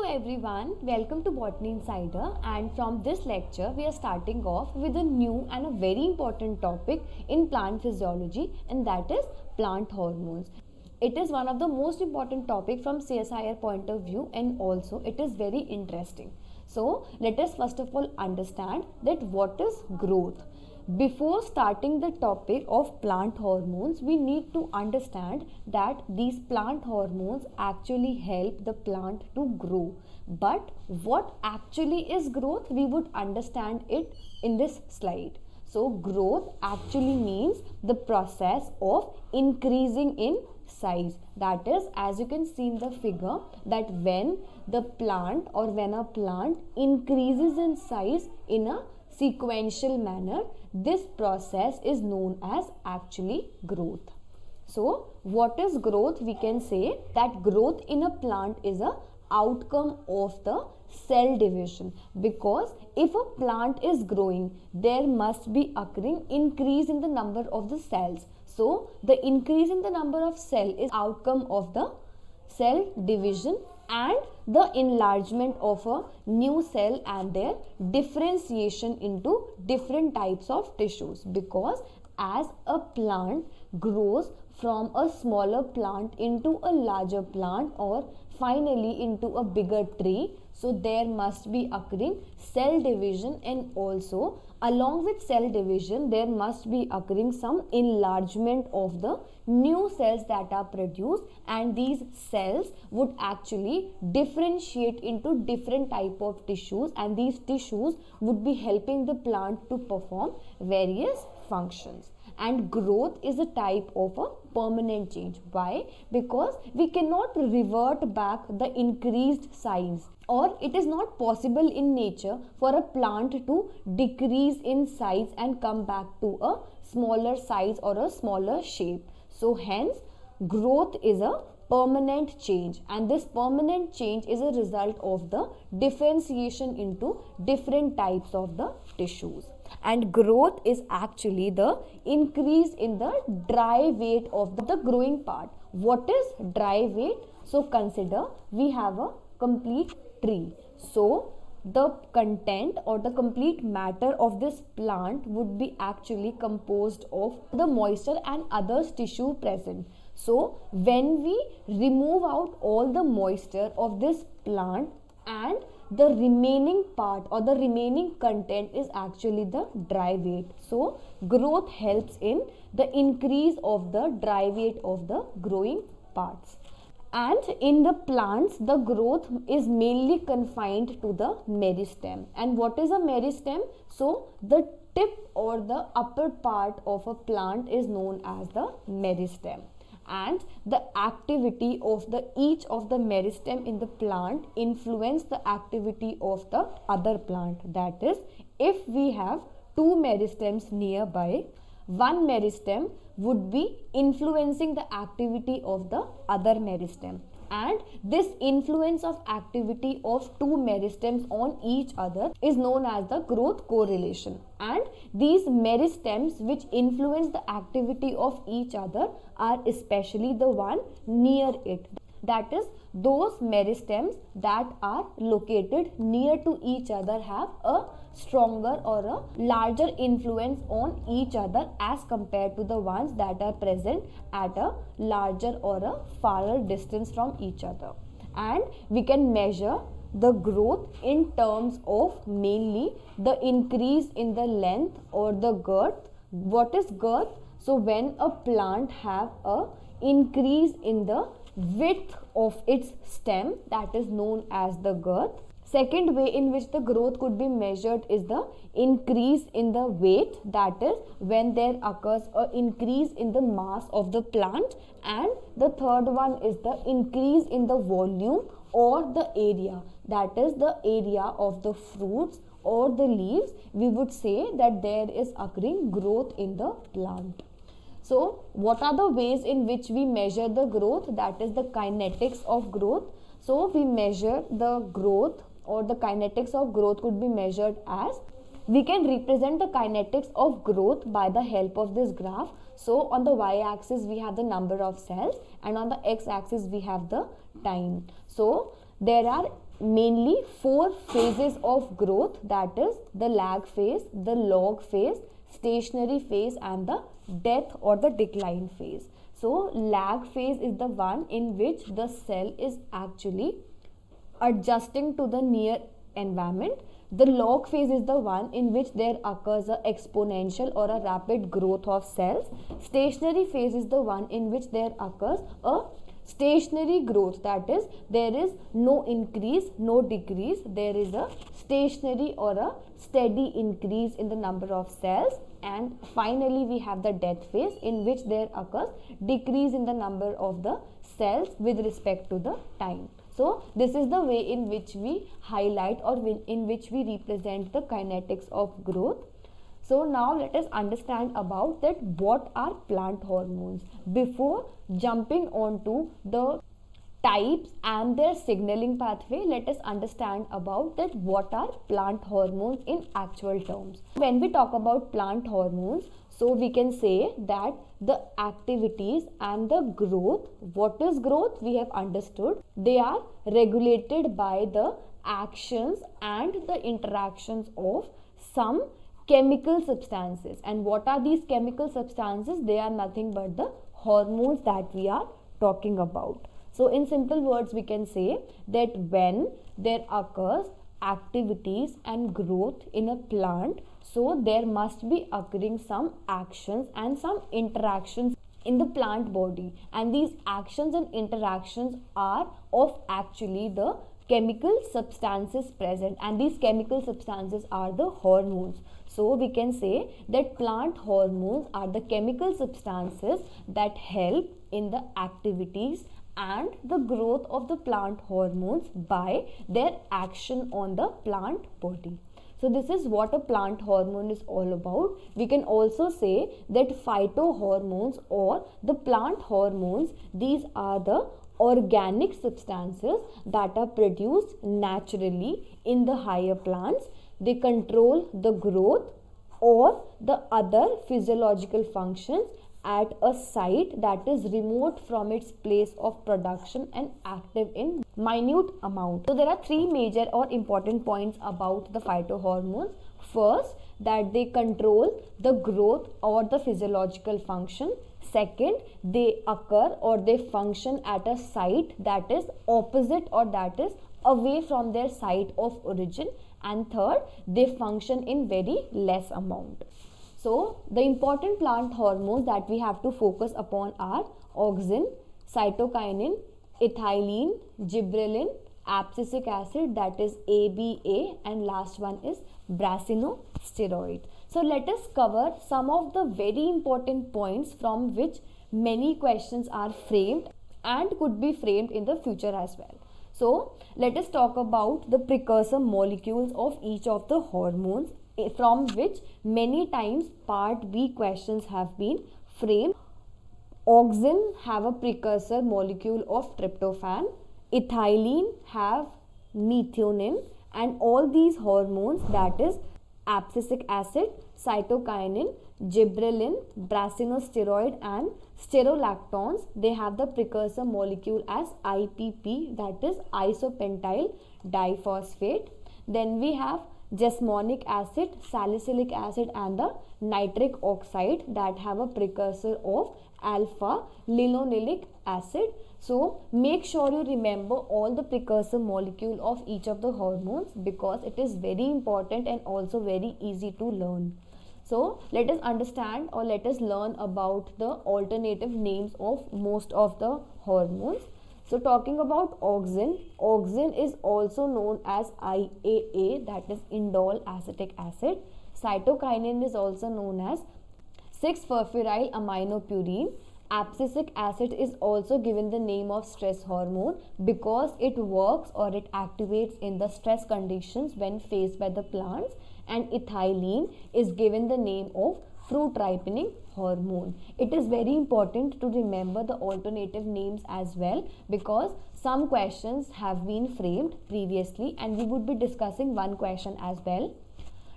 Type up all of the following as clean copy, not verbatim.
everyone, welcome to Botany Insider, and from this lecture we are starting off with a new and a very important topic in plant physiology, and that is plant hormones. It is one of the most important topic from CSIR point of view, and also it is very interesting. So let us first of all understand that what is growth. Before starting the topic of plant hormones, we need to understand that these plant hormones actually help the plant to grow. But what actually is growth, we would understand it in this slide. So growth actually means the process of increasing in size. That is, as you can see in the figure, that when the plant or when a plant increases in size in a sequential manner, this process is known as actually growth. So what is growth? We can say that growth in a plant is a outcome of the cell division, because if a plant is growing, there must be occurring increase in the number of the cells. So the increase in the number of cell is outcome of the cell division and the enlargement of a new cell and their differentiation into different types of tissues. Because as a plant grows from a smaller plant into a larger plant or finally into a bigger tree, so there must be occurring cell division, and also along with cell division there must be occurring some enlargement of the new cells that are produced, and these cells would actually differentiate into different type of tissues, and these tissues would be helping the plant to perform various functions. And growth is a type of a permanent change. Why? Because we cannot revert back the increased size, or it is not possible in nature for a plant to decrease in size and come back to a smaller size or a smaller shape. So hence growth is a permanent change, and this permanent change is a result of the differentiation into different types of the tissues. And growth is actually the increase in the dry weight of the growing part. What is dry weight? So consider we have a complete tree. So the content or the complete matter of this plant would be actually composed of the moisture and other tissue present. So when we remove out all the moisture of this plant, and the remaining part or the remaining content is actually the dry weight. So growth helps in the increase of the dry weight of the growing parts. And in the plants, the growth is mainly confined to the meristem. And what is a meristem? So the tip or the upper part of a plant is known as the meristem, and the activity of each of the meristem in the plant influence the activity of the other plant. That is, if we have two meristems nearby, one meristem would be influencing the activity of the other meristem, and this influence of activity of two meristems on each other is known as the growth correlation. And these meristems which influence the activity of each other are especially the one near it. That is, those meristems that are located near to each other have a stronger or a larger influence on each other as compared to the ones that are present at a larger or a farther distance from each other. And we can measure the growth in terms of mainly the increase in the length or the girth. What is girth? So when a plant have a increase in the width of its stem, that is known as the girth. Second way in which the growth could be measured is the increase in the weight, that is when there occurs an increase in the mass of the plant. And the third one is the increase in the volume or the area, that is the area of the fruits or the leaves. We would say that there is occurring growth in the plant. So what are the ways in which we measure the growth? That is the kinetics of growth. So we measure the growth, or the kinetics of growth could be measured as, we can represent the kinetics of growth by the help of this graph. So on the y-axis we have the number of cells, and on the x-axis we have the time. So there are mainly 4 phases of growth, that is the lag phase, the log phase, stationary phase and the death or the decline phase. So lag phase is the one in which the cell is actually adjusting to the near environment. The log phase is the one in which there occurs a exponential or a rapid growth of cells. Stationary phase is the one in which there occurs a stationary growth, that is there is no increase, no decrease, there is a stationary or a steady increase in the number of cells. And finally we have the death phase, in which there occurs decrease in the number of the cells with respect to the time. So this is the way in which we highlight or in which we represent the kinetics of growth. So now let us understand about that what are plant hormones. Before jumping on to the types and their signaling pathway, let us understand about that what are plant hormones in actual terms. When we talk about plant hormones, so we can say that the activities and the growth, what is growth we have understood, they are regulated by the actions and the interactions of some chemical substances. And what are these chemical substances? They are nothing but the hormones that we are talking about. So in simple words we can say that when there occurs activities and growth in a plant, so there must be occurring some actions and some interactions in the plant body, and these actions and interactions are of actually the chemical substances present, and these chemical substances are the hormones. So we can say that plant hormones are the chemical substances that help in the activities and the growth of the plant hormones by their action on the plant body. So this is what a plant hormone is all about. We can also say that phytohormones or the plant hormones, these are the organic substances that are produced naturally in the higher plants. They control the growth or the other physiological functions at a site that is remote from its place of production and active in minute amount. So there are three major or important points about the phytohormones. First, that they control the growth or the physiological function. Second, they occur or they function at a site that is opposite or that is away from their site of origin. And third, they function in very less amount. So the important plant hormones that we have to focus upon are auxin, cytokinin, ethylene, gibberellin, abscisic acid, that is ABA, and last one is brassinosteroid. So let us cover some of the very important points from which many questions are framed and could be framed in the future as well. So let us talk about the precursor molecules of each of the hormones, from which many times part B questions have been framed. Auxin have a precursor molecule of tryptophan, ethylene have methionine, and all these hormones, that is abscisic acid, cytokinin, gibberellin, brassinosteroid and sterolactons, they have the precursor molecule as IPP, that is isopentyl diphosphate. Then we have jasmonic acid, salicylic acid and the nitric oxide that have a precursor of alpha linoleic acid. So make sure you remember all the precursor molecule of each of the hormones, because it is very important and also very easy to learn. So let us understand or let us learn about the alternative names of most of the hormones. So talking about auxin, auxin is also known as IAA, that is indole acetic acid. Cytokinin is also known as 6-furfuryl aminopurine. Abscisic acid is also given the name of stress hormone because it works or it activates in the stress conditions when faced by the plants. And ethylene is given the name of fruit ripening hormone. It is very important to remember the alternative names as well, because some questions have been framed previously and we would be discussing one question as well.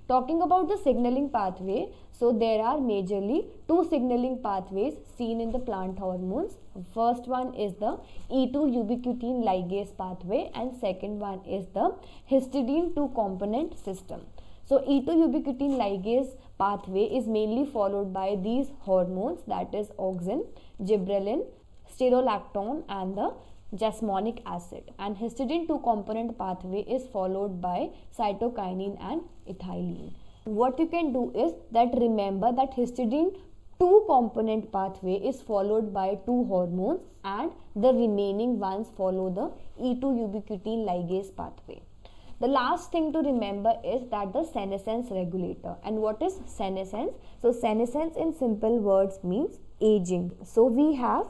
Talking about the signaling pathway, So there are majorly two signaling pathways seen in the plant hormones. First one is the E2 ubiquitin ligase pathway and second one is the histidine 2 component system. So E2 ubiquitin ligase pathway is mainly followed by these hormones, that is auxin, gibberellin, spironolactone and the jasmonic acid, and histidine 2 component pathway is followed by cytokinin and ethylene. What you can do is that remember that histidine 2 component pathway is followed by two hormones and the remaining ones follow the E2 ubiquitin ligase pathway. The last thing to remember is that the senescence regulator. And what is senescence? So senescence in simple words means aging. So we have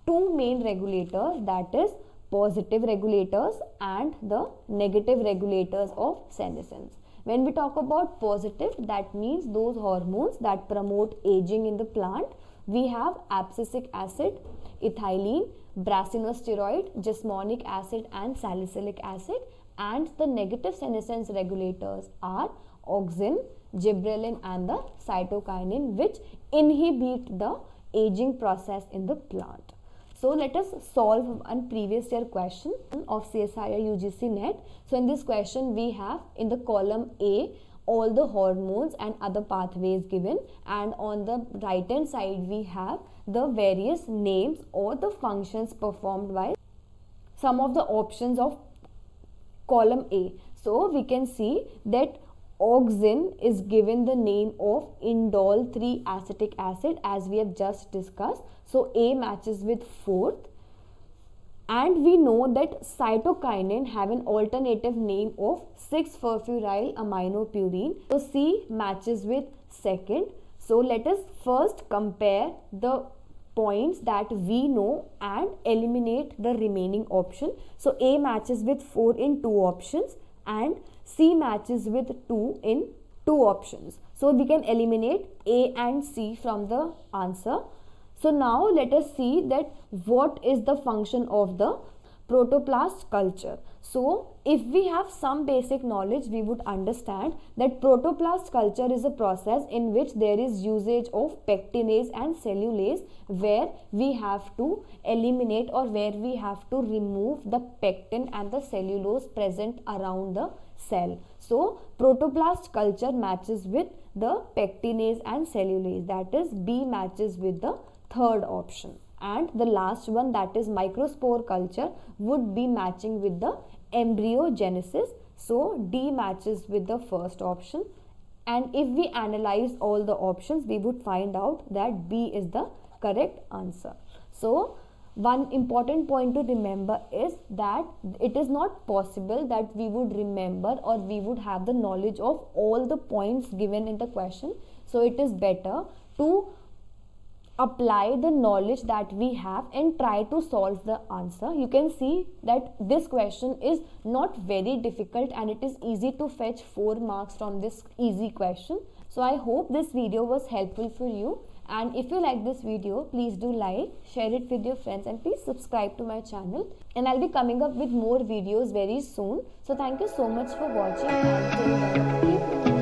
two main regulators, that is positive regulators and the negative regulators of senescence. When we talk about positive, that means those hormones that promote aging in the plant. We have abscisic acid, ethylene, brassinosteroid, jasmonic acid and salicylic acid, and the negative senescence regulators are auxin, gibberellin and the cytokinin, which inhibit the aging process in the plant. So let us solve a previous year question of CSIR UGC NET. So in this question we have in the column A all the hormones and other pathways given, and on the right hand side we have the various names or the functions performed by some of the options of column A. So we can see that auxin is given the name of indole 3 acetic acid as we have just discussed. So A matches with 4th, and we know that cytokinin have an alternative name of 6-furfuryl aminopurine. So C matches with 2nd. So let us first compare the points that we know and eliminate the remaining option. So A matches with 4 in 2 options and C matches with 2 in 2 options. So we can eliminate A and C from the answer. So now let us see that what is the function of the protoplast culture. So if we have some basic knowledge, we would understand that protoplast culture is a process in which there is usage of pectinase and cellulase, where we have to eliminate or where we have to remove the pectin and the cellulose present around the cell. So protoplast culture matches with the pectinase and cellulase, that is B matches with the third option, and the last one, that is microspore culture, would be matching with the embryogenesis. So D matches with the first option, and if we analyze all the options we would find out that B is the correct answer. So one important point to remember is that it is not possible that we would remember or we would have the knowledge of all the points given in the question. So it is better to apply the knowledge that we have and try to solve the answer. You can see that this question is not very difficult and it is easy to fetch 4 marks from this easy question. So I hope this video was helpful for you, and if you like this video, please do like, share it with your friends, and please subscribe to my channel, and I'll be coming up with more videos very soon. So thank you so much for watching, and till then, keep